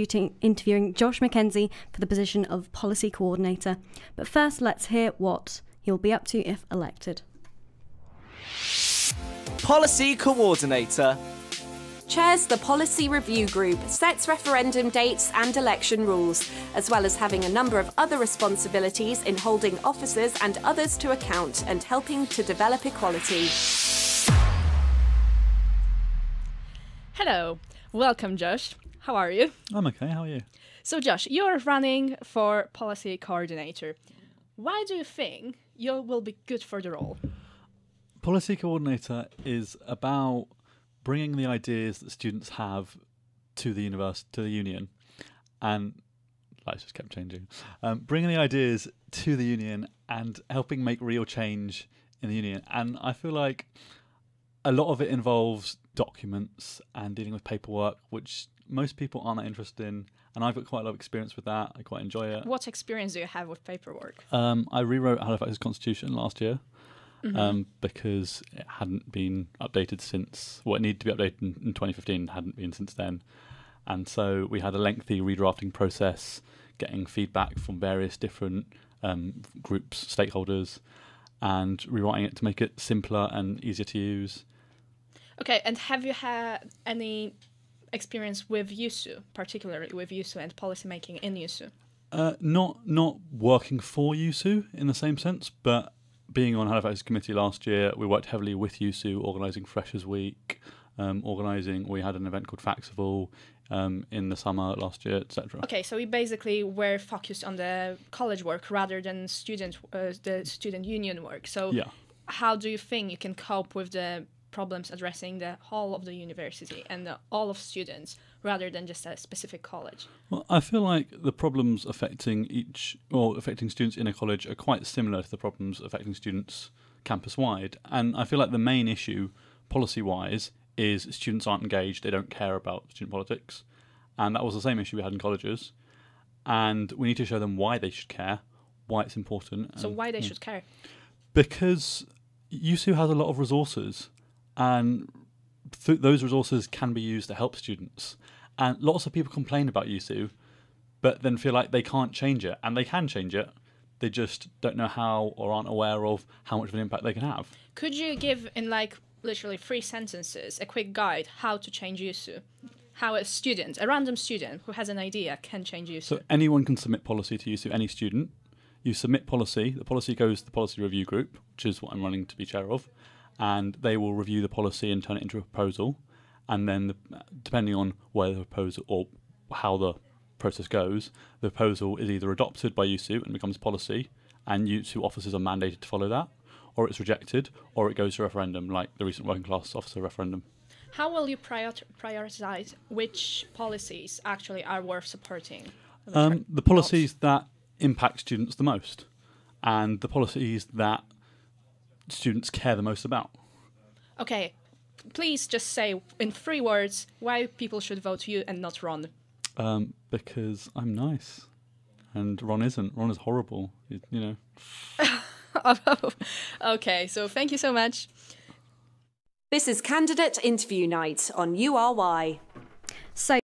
interviewing Josh Mackenzie for the position of Policy Coordinator. But first, let's hear what he'll be up to if elected. Policy Coordinator. Chairs the Policy Review Group, sets referendum dates and election rules, as well as having a number of other responsibilities in holding officers and others to account and helping to develop equality. Hello, welcome Josh. How are you? I'm okay, how are you? So Josh, you're running for Policy Coordinator. Why do you think you will be good for the role? Policy Coordinator is about bringing the ideas that students have to the union, and lights just kept changing. Bringing the ideas to the union and helping make real change in the union. And I feel like a lot of it involves documents and dealing with paperwork, which most people aren't that interested in. And I've got quite a lot of experience with that. I quite enjoy it. What experience do you have with paperwork? I rewrote Halifax's constitution last year. Because it hadn't been updated since, it needed to be updated in 2015, hadn't been since then. And so we had a lengthy redrafting process, getting feedback from various different groups, stakeholders, and rewriting it to make it simpler and easier to use. Okay, and have you had any experience with USU, particularly with USU and policy making in USU? Not working for USU in the same sense, but being on Halifax's committee last year, we worked heavily with USU, organising Freshers Week, we had an event called Faxival in the summer last year, etc. Okay, so we basically were focused on the college work rather than the student union work. So yeah. How do you think you can cope with the problems addressing the whole of the university and all of students rather than just a specific college? Well, I feel like the problems affecting students in a college are quite similar to the problems affecting students campus-wide. And I feel like the main issue, policy-wise, is students aren't engaged, they don't care about student politics. And that was the same issue we had in colleges. And we need to show them why they should care, why it's important. So why they should care? Because USU has a lot of resources, and those resources can be used to help students. And lots of people complain about USU, but then feel like they can't change it. And they can change it. They just don't know how or aren't aware of how much of an impact they can have. Could you give, in literally 3 sentences, a quick guide how to change USU? How a random student who has an idea can change USU? So anyone can submit policy to USU, any student. You submit policy. The policy goes to the Policy Review Group, which is what I'm running to be chair of. And they will review the policy and turn it into a proposal. And then, depending on where the proposal or how the process goes, the proposal is either adopted by USU and becomes policy, and USU officers are mandated to follow that, or it's rejected, or it goes to referendum, like the recent working class officer referendum. How will you prioritize which policies actually are worth supporting? The policies that impact students the most, and the policies that students care the most about. Okay, please just say in 3 words why people should vote you and not Ron. Because I'm nice, and Ron isn't. Ron is horrible, you know. Okay, so thank you so much. This is Candidate Interview Night on URY. So